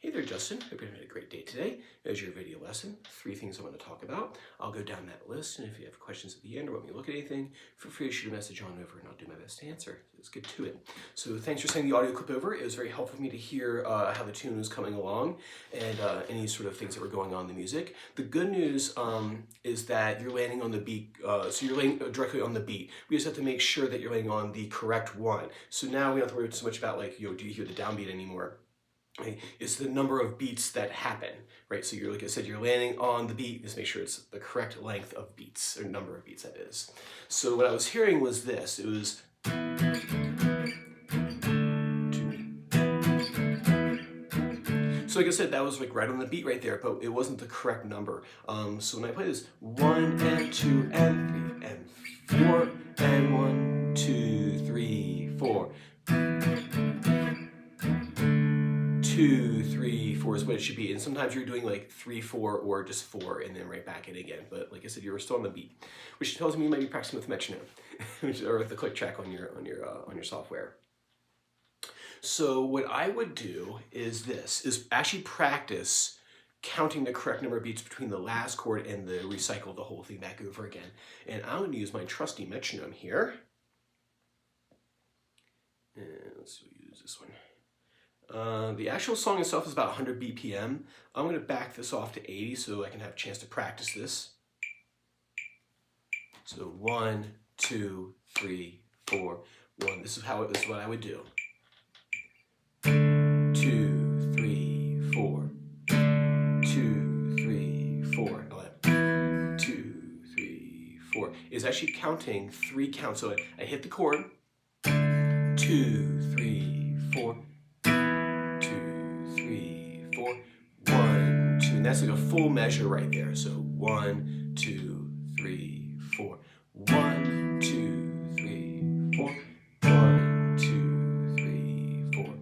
Hey there, Justin. Hope you're having a great day today. There's your video lesson. 3 things I want to talk about. I'll go down that list, and if you have questions at the end or want me to look at anything, feel free to shoot a message on over, and I'll do my best to answer. Let's get to it. So thanks for sending the audio clip over. It was very helpful for me to hear how the tune was coming along and any sort of things that were going on in the music. The good news is that you're landing on the beat, so you're landing directly on the beat. We just have to make sure that you're landing on the correct one. So now we don't have to worry so much about do you hear the downbeat anymore. It's the number of beats that happen, right? So you're, like I said, you're landing on the beat. Just make sure it's the correct length of beats, or number of beats that is. So what I was hearing was this. It was so like I said, that was like right on the beat right there, but it wasn't the correct number. So when I play this, 1 and 2 and 3 and 4 and 1, 2, 3, 4. 2, 3, 4 is what it should be. And sometimes you're doing like 3, 4, or just 4 and then right back in again. But like I said, you were still on the beat, which tells me you might be practicing with metronome or with the click track on your software. So what I would do is actually practice counting the correct number of beats between the last chord and recycle the whole thing back over again. And I'm going to use my trusty metronome here. And let's use this one. The actual song itself is about 100 BPM. I'm going to back this off to 80 so I can have a chance to practice this. So 1, 2, 3, 4, 1. This is what I would do. 2, 3, 4. 2, 3, 4. 2, 3, 4. It's actually counting 3 counts. So I hit the chord. 2, 3, 4. 1, 2, and that's like a full measure right there. So 1, 2, 3, 4. 1, 2, 3, 4. 1, 2, 3, 4.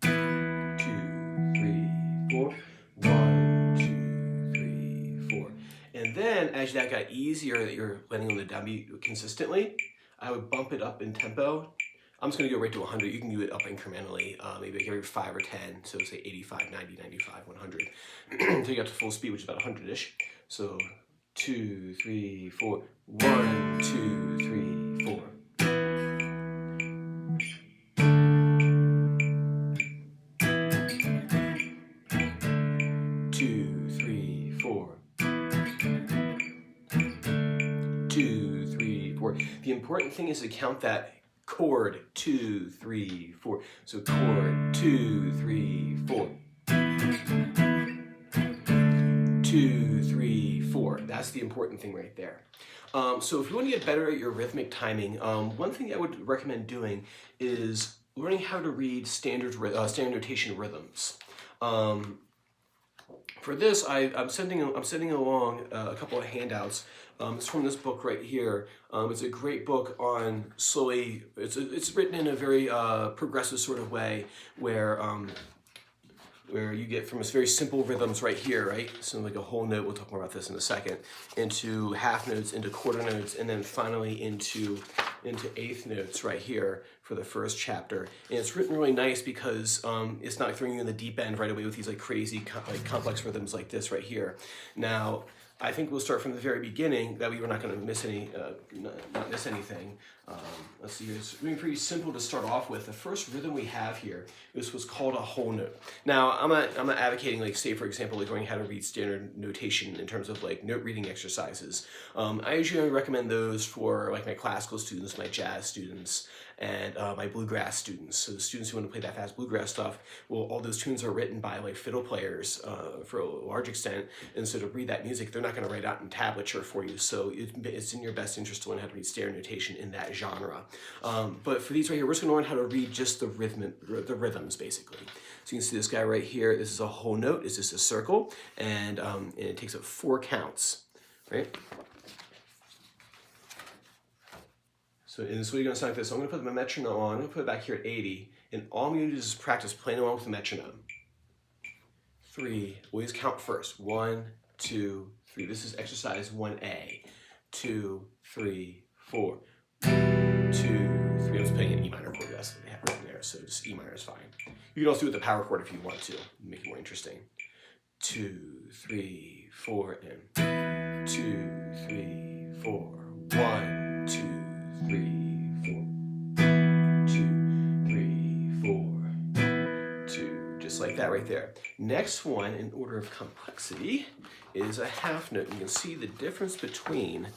2, 3, 4. 1, 2, 3, 4. And then as that got easier, that you're landing on the downbeat consistently, I would bump it up in tempo. I'm just going to go right to 100. You can do it up incrementally, maybe every 5 or 10. So say 85, 90, 95, 100. Until you get to full speed, which is about 100-ish. So 2, 3, 4. 1, 2, 3, 4. 2, 3, 4. 2, 3, 4. The important thing is to count that chord 2, 3, 4. So chord 2, 3, 4. 2, 3, 4. That's the important thing right there. So if you want to get better at your rhythmic timing, one thing I would recommend doing is learning how to read standard notation rhythms. For this, I'm sending along a couple of handouts. It's from this book right here. It's a great book on slowly. It's written in a very progressive sort of way, where you get from this very simple rhythms right here, right? So like a whole note. We'll talk more about this in a second. Into half notes, into quarter notes, and then finally into eighth notes right here for the first chapter. And it's written really nice because it's not throwing you in the deep end right away with these like crazy complex rhythms like this right here. Now, I think we'll start from the very beginning. That way we're not going to miss not miss anything. Let's see. It's really pretty simple to start off with. The first rhythm we have here is what's called a whole note. Now, I'm not advocating, like, say for example, like learning how to read standard notation in terms of like note reading exercises. I usually only recommend those for like my classical students, my jazz students, and my bluegrass students. So the students who want to play that fast bluegrass stuff, well, all those tunes are written by like fiddle players for a large extent, and so to read that music, they're not going to write out in tablature for you. So it's in your best interest to learn how to read standard notation in that genre. But for these right here, we're just going to learn how to read just the rhythms basically. So you can see this guy right here. This is a whole note. It's just a circle, and it takes up 4 counts, right? So in this way, you're going to sound like this. So I'm going to put my metronome on. I'm going to put it back here at 80. And all I'm going to do is practice playing along with the metronome. 3. Always count first. 1, 2, 3. This is exercise 1A. 2, 3, 4. 2, 3. I was playing an E minor chord. That's what they have right there. there, so just E minor is fine. You can also do it with the power chord if you want to, make it more interesting. 2, 3, 4, and 2, 3, 4. 1, 2, 3, 4. 2, 3, 4. 2, just like that right there. Next one in order of complexity is a half note. You can see the difference between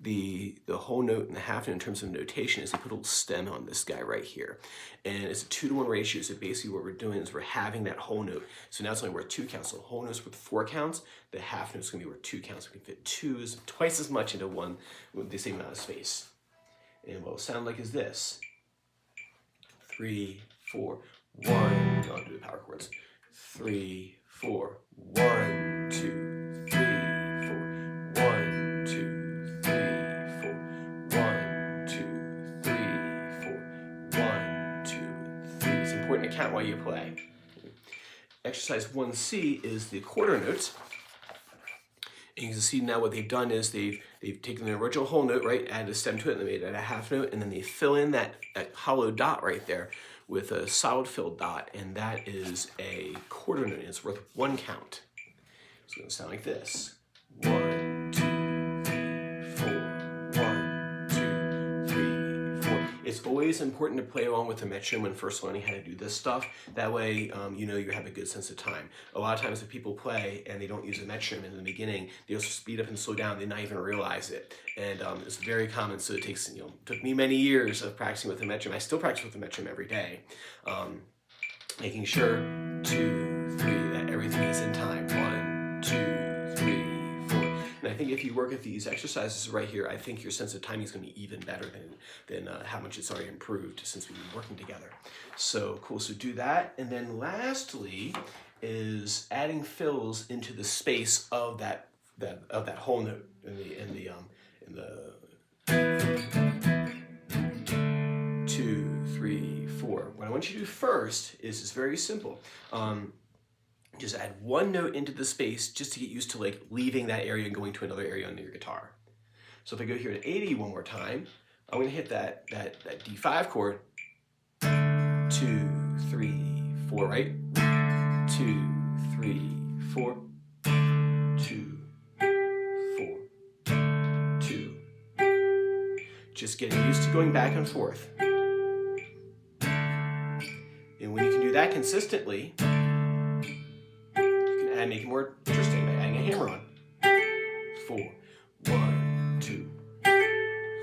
the whole note and the half note in terms of notation is they put a little stem on this guy right here. And it's a 2-to-1 ratio, so basically what we're doing is we're having that whole note. So now it's only worth 2 counts. So the whole note's worth 4 counts, the half note's gonna be worth 2 counts. We can fit 2s, twice as much into one with the same amount of space. And what it'll sound like is this. 3, 4, 1, I'll do the power chords. 3, 4, 1, 2, 3, 4, 1, 2, 3, 4, 1, 2, 3, 4, 1, 2, 3. It's important to count while you play. Exercise 1C is the quarter notes. And you can see now what they've done is they've taken the original whole note, right, added a stem to it, and they made it a half note, and then they fill in that hollow dot right there with a solid filled dot, and that is a quarter note. It's worth 1 count. It's going to sound like this. 1, 2, 3, 4. 1, 2, 3, 4. It's always important to play along with the metronome when first learning how to do this stuff. That way, you know you have a good sense of time. A lot of times if people play and they don't use a metronome in the beginning, they also speed up and slow down, they not even realize it. And it's very tough, so it takes, took me many years of practicing with the metronome. I still practice with the metronome every day. Making sure 2, 3, that everything is in time. 1, 2, 3, 4. And I think if you work at these exercises right here, I think your sense of timing is going to be even better than how much it's already improved since we've been working together. So cool. So do that, and then lastly is adding fills into the space of that whole note in the 2, 3, 4. What I want you to do first is it's very simple. Just add 1 note into the space just to get used to like leaving that area and going to another area on your guitar. So if I go here to 80 one more time, I'm going to hit that D5 chord. 2, 3, 4, right? 2, 3, 4. 2, 4, 2. Just getting used to going back and forth. And when you can do that consistently, you can make it more interesting by adding a hammer on. 4, 1, 2,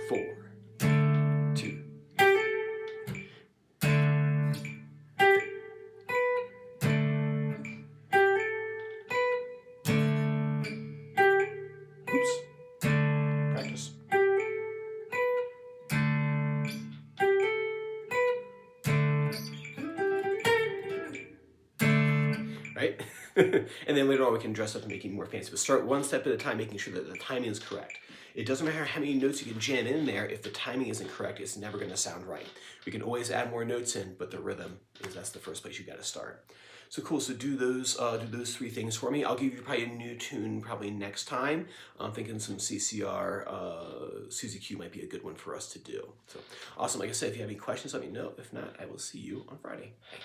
4, 2. Oops. Practice. Right? And then later on we can dress up and make it more fancy. But start one step at a time, making sure that the timing is correct. It doesn't matter how many notes you can jam in there, if the timing isn't correct, it's never going to sound right. We can always add more notes in, but the rhythm that's the first place you got to start. So cool, so do those 3 things for me. I'll give you probably a new tune probably next time. I'm thinking some CCR, Suzy Q might be a good one for us to do. So awesome, like I said, if you have any questions, let me know. If not, I will see you on Friday. Bye.